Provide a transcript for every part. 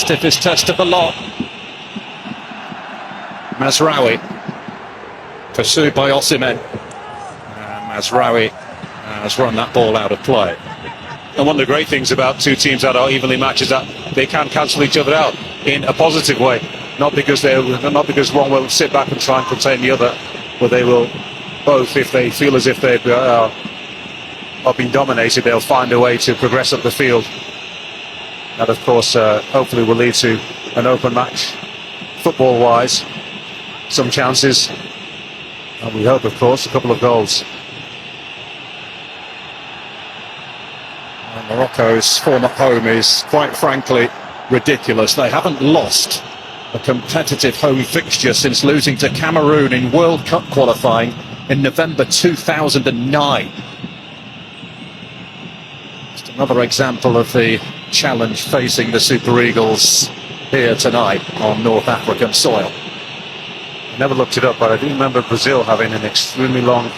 stiffest test of the lot. Mazraoui, pursued by Osimhen. Mazraoui has run that ball out of play. And one of the great things about two teams that are evenly matched is that they can cancel each other out in a positive way. Not because one will sit back and try and contain the other, but they will both, if they feel as if they've are being dominated, they'll find a way to progress up the field. That, of course, hopefully will lead to an open match, football-wise. Some chances, and we hope, of course, a couple of goals. And Morocco's form at home is, quite frankly, ridiculous. They haven't lost a competitive home fixture since losing to Cameroon in World Cup qualifying in November 2009. Just another example of the challenge facing the Super Eagles here tonight on North African soil. Never looked it up, but I do remember Brazil having an extremely long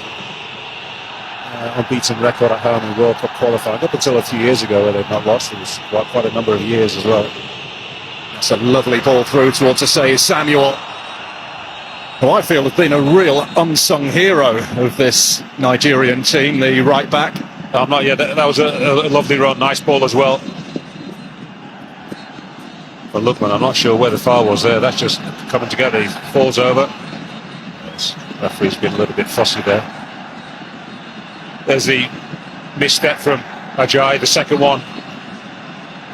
unbeaten record at home in World Cup qualifying, up until a few years ago where they've not lost. It was quite a number of years as well. That's a lovely ball through towards Samuel, who I feel has been a real unsung hero of this Nigerian team, the right back. Not yet. That was a lovely run, nice ball as well. But Lookman, I'm not sure where the foul was there. That's just coming together. He falls over. The referee's been a little bit fussy there. There's the misstep from Ajayi, the second one.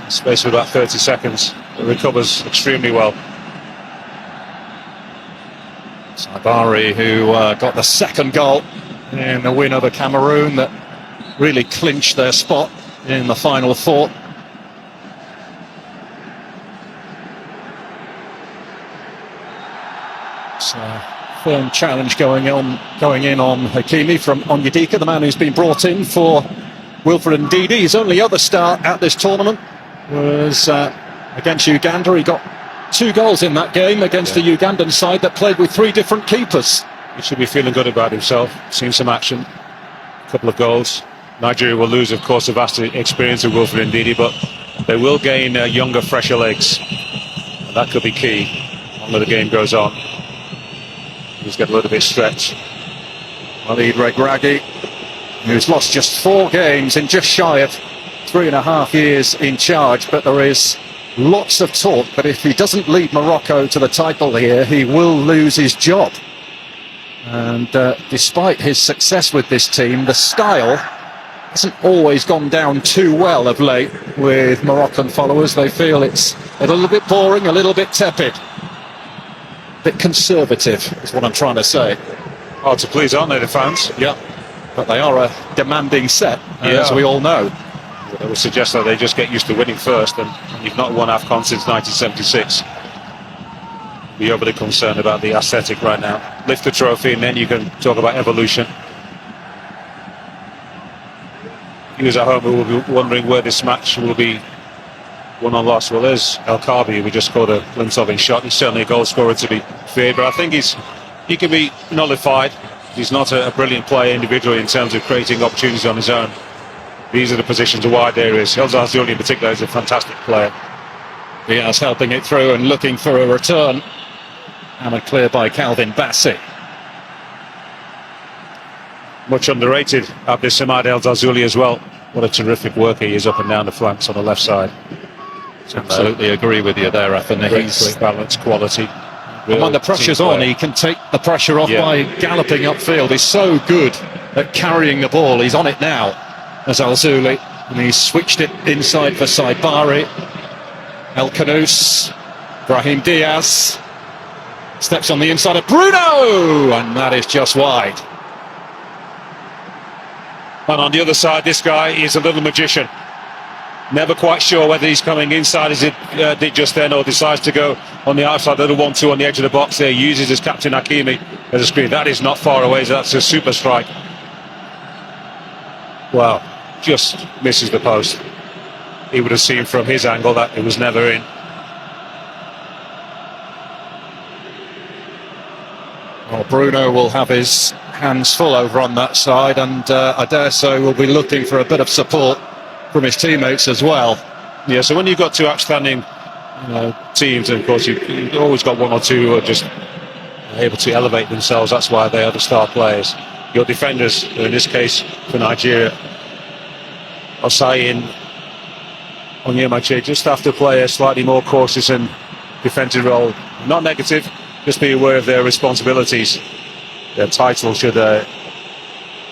In space of about 30 seconds. It recovers extremely well. Saibari, who got the second goal in the win over Cameroon that really clinched their spot in the final four. Firm challenge going in on Hakimi from Onyedika, the man who's been brought in for Wilfred Ndidi. His only other start at this tournament was against Uganda. He got 2 goals in that game against the Ugandan side that played with 3 different keepers. He should be feeling good about himself. Seen some action, a couple of goals. Nigeria will lose, of course, the vast experience of Wilfred Ndidi, but they will gain younger, fresher legs. And that could be key as the game goes on. He's got a little bit stretched. Walid Regragui, who's lost just 4 games in just shy of 3.5 years in charge, but there is lots of talk that if he doesn't lead Morocco to the title here, he will lose his job. And despite his success with this team, the style hasn't always gone down too well of late with Moroccan followers. They feel it's a little bit boring, a little bit tepid. Bit conservative is what I'm trying to say. Hard to please, aren't they, the fans? Yeah, but they are a demanding set, as we all know. It would suggest that they just get used to winning first, and you've not won AFCON since 1976. Be overly concerned about the aesthetic right now. Lift the trophy and then you can talk about evolution. Viewers at home who will be wondering where this match will be won or lost. Well, there's El Kaabi, we just caught a glimpse of in shot. He's certainly a goal scorer to be feared, but I think he can be nullified. He's not a brilliant player individually in terms of creating opportunities on his own. These are the positions of wide areas. El Zazouli in particular is a fantastic player. Diaz helping it through and looking for a return. Hammered clear by Calvin Bassey. Much underrated, Abdesamad El Zazouli as well. What a terrific worker he is up and down the flanks on the left side. Absolutely agree with you there, Afan. He's balanced quality. And when the pressure's on, he can take the pressure off by galloping upfield. He's so good at carrying the ball. He's on it now as Al-Zouli, and he's switched it inside for Saibari. El Kanous, Brahim Diaz steps on the inside of Bruno, and that is just wide. And on the other side, this guy is a little magician. Never quite sure whether he's coming inside as it did just then, or decides to go on the outside, little 1-2 on the edge of the box there. Uses his captain Hakimi as a screen. That is not far away, so that's a super strike. Wow, just misses the post. He would have seen from his angle that it was never in. Well, Bruno will have his hands full over on that side, and I dare say will be looking for a bit of support from his teammates as well. Yeah, so when you've got 2 outstanding teams, and of course you've always got one or two who are just able to elevate themselves. That's why they are the star players. Your defenders, in this case for Nigeria, Osai and Onyemaechi, just have to play a slightly more cautious and defensive role. Not negative, just be aware of their responsibilities. Their title should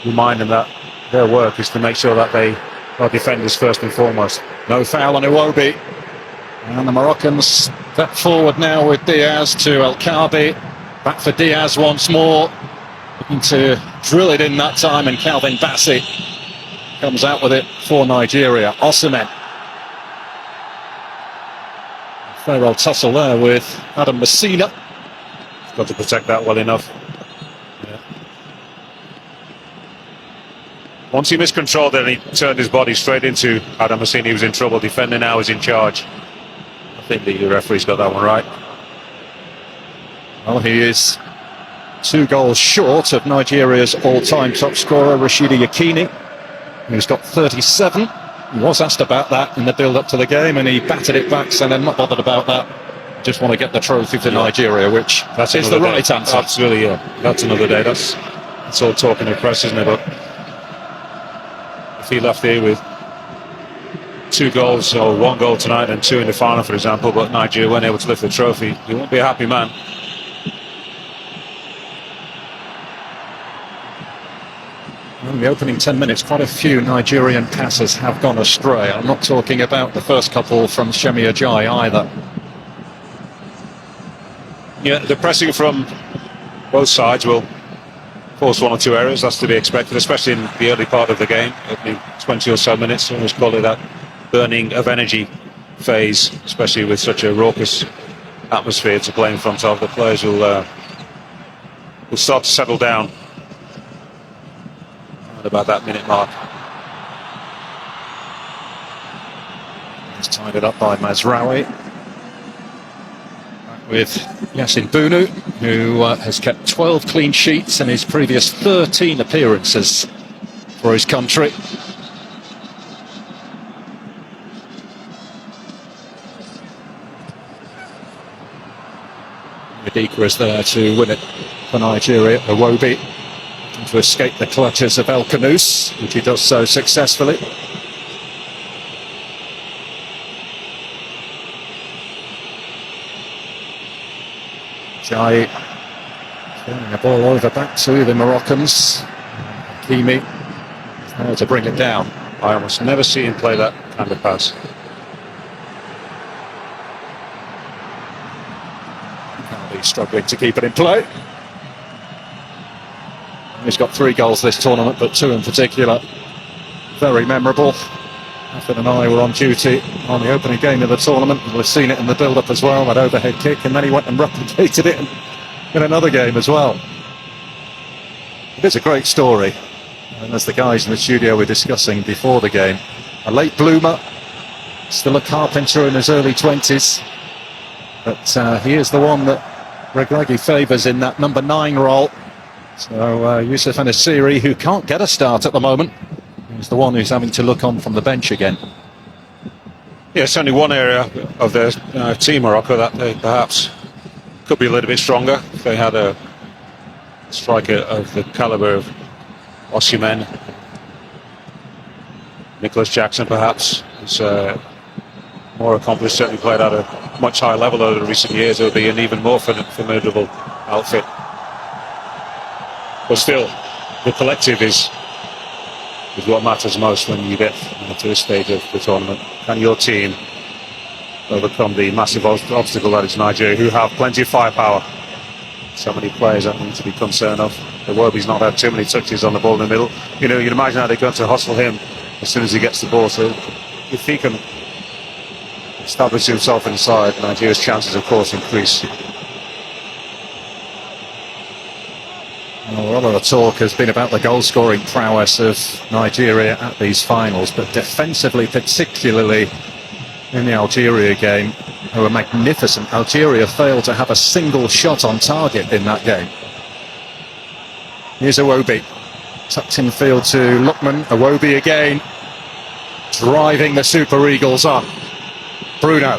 remind them that their work is to make sure that they are defenders first and foremost. No foul on Iwobi. And the Moroccans step forward now with Diaz to El Kaabi. Back for Diaz once more. Looking to drill it in that time, and Calvin Bassey comes out with it for Nigeria. Osimhen. Fair old tussle there with Adam Messina. Got to protect that well enough. Yeah. Once he miscontrolled it and he turned his body straight into Adam Messina, he was in trouble. Defender now is in charge. I think the referee's got that one right. Well, he is 2 goals short of Nigeria's all-time top scorer, Rashidi Yekini, who's got 37. He was asked about that in the build-up to the game, and he batted it back, saying, "I'm not bothered about that. Just want to get the trophy for Nigeria," which is the right answer. Absolutely, yeah. That's another day. That's all talking of press, isn't it? But if he left here with 2 goals, or 1 goal tonight and 2 in the final, for example, but Nigeria weren't able to lift the trophy, he won't be a happy man. In the opening 10 minutes, quite a few Nigerian passes have gone astray. I'm not talking about the first couple from Shemi Ajayi either. Yeah, the pressing from both sides will force 1 or 2 errors. That's to be expected, especially in the early part of the game, opening 20 or so minutes. I always call it that burning of energy phase, especially with such a raucous atmosphere to play in front of. The players will start to settle down at about that minute mark. It's tied it up by Mazraoui. With Yasin Bunu, who has kept 12 clean sheets in his previous 13 appearances for his country. Medika is there to win it for Nigeria. Iwobi to escape the clutches of El Kanous, which he does so successfully. Jai turning the ball over back to the Moroccans. Hakimi is there to bring it down. I almost never see him play that kind of pass. He's struggling to keep it in play. He's got 3 goals this tournament, but 2 in particular very memorable. Alfred and I were on duty on the opening game of the tournament. We've seen it in the build-up as well, that overhead kick, and then he went and replicated it in another game as well. It is a great story, and as the guys in the studio were discussing before the game, a late bloomer, still a carpenter in his early 20s, but he is the one that Regragui favours in that number 9 role. So Youssef Enesiri, who can't get a start at the moment, is the one who's having to look on from the bench again. Yeah, it's only one area of their team, Morocco, that they perhaps could be a little bit stronger. If they had a striker of the calibre of Osimhen, Nicholas Jackson perhaps, who's more accomplished, certainly played at a much higher level over the recent years. It would be an even more formidable outfit. But still, the collective is what matters most when you get to this stage of the tournament. Can your team overcome the massive obstacle that is Nigeria, who have plenty of firepower? So many players that need to be concerned of. Iwobi's not had too many touches on the ball in the middle. You know, you'd imagine how they're going to hustle him as soon as he gets the ball. So if he can establish himself inside, Nigeria's chances, of course, increase. Well, a lot of the talk has been about the goal-scoring prowess of Nigeria at these finals, but defensively, particularly in the Algeria game, they were magnificent. Algeria failed to have a single shot on target in that game. Here's Iwobi, tucked in field to Lookman. Iwobi again, driving the Super Eagles up. Bruno.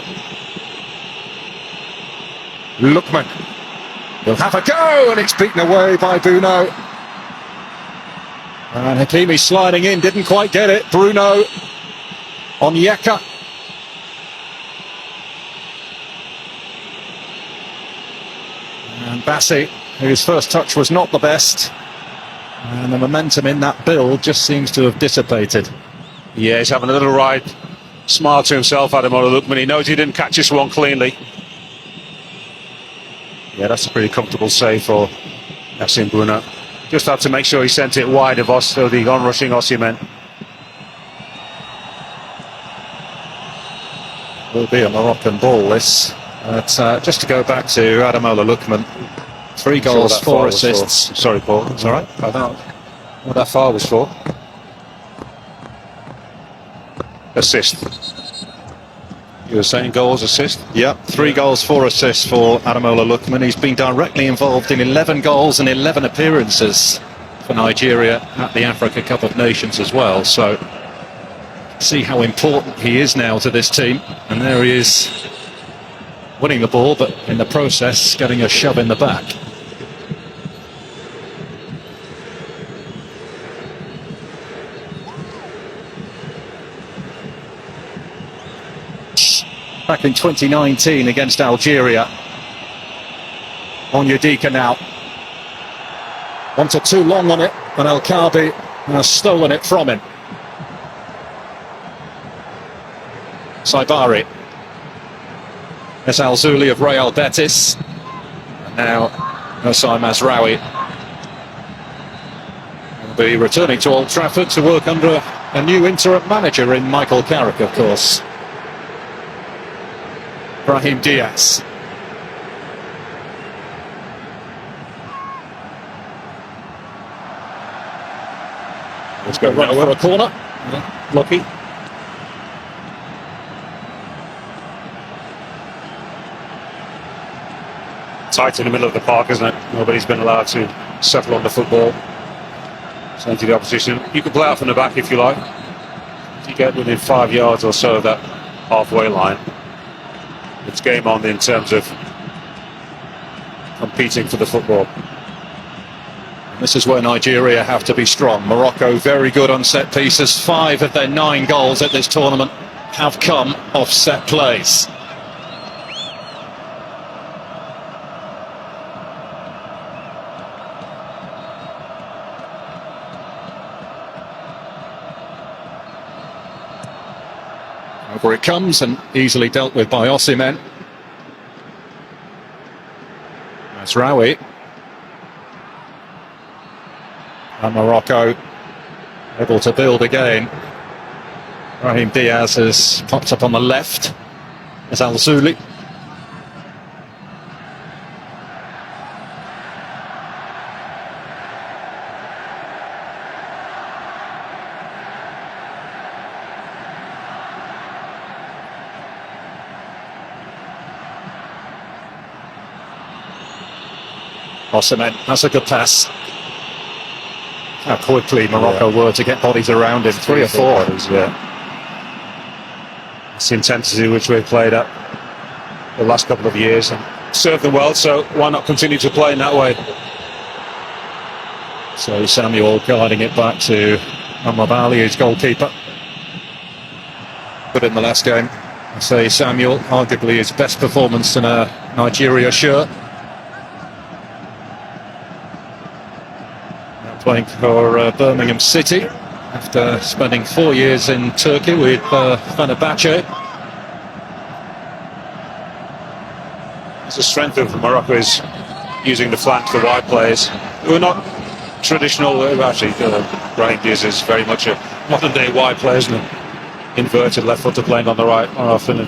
Lookman. He'll have a go, and it's beaten away by Bruno. And Hakimi sliding in, didn't quite get it. Bruno on Yeka. And Bassi, whose first touch was not the best. And the momentum in that build just seems to have dissipated. Yeah, he's having a little ride. Smile to himself, Ademola Lookman. He knows he didn't catch this one cleanly. Yeah, that's a pretty comfortable save for Yassine Bruno. Just had to make sure he sent it wide of the onrushing Osimhen. Will be a Moroccan ball, this. But just to go back to Ademola Lookman, 3 goals, 4 assists. Sorry, Paul. It's all right. I don't know what that foul was for. Assist. You were saying goals, assist? Yep, 3 goals, 4 assists for Ademola Lookman. He's been directly involved in 11 goals and 11 appearances for Nigeria at the Africa Cup of Nations as well. So, see how important he is now to this team. And there he is, winning the ball, but in the process, getting a shove in the back. Back in 2019 against Algeria. Onyedika now. Wanted too long on it, and El Kaabi has stolen it from him. Saibari. There's Al-Zuli of Real Betis. And now Nosai Mazraoui will be returning to Old Trafford to work under a new interim manager in Michael Carrick, of course. Brahim Diaz. Let's go right over a corner. Lucky. Tight in the middle of the park, isn't it? Nobody's been allowed to settle on the football. Send to the opposition. You can play out from the back if you like. If you get within 5 yards or so of that halfway line, it's game on in terms of competing for the football. This is where Nigeria have to be strong. Morocco very good on set pieces. 5 of their 9 goals at this tournament have come off set plays. Over it comes, and easily dealt with by Osimhen. Mazraoui. And Morocco able to build again. Brahim Diaz has popped up on the left. There's Al-Zuli. Osimhen, that's a good pass. How quickly Morocco were to get bodies around him. 3 or 4. Bodies, yeah. It's the intensity which we've played at the last couple of years and served them well, so why not continue to play in that way? So Samuel guiding it back to Amabali, who's goalkeeper. But in the last game, I say Samuel, arguably his best performance in a Nigeria shirt. Playing for Birmingham City after spending 4 years in Turkey with Fenerbahce. It's the strength of Morocco is using the flank for wide players who are not traditional. Actually, Brahim Diaz is very much a modern day wide player, isn't it? Inverted left footer playing on the right more often.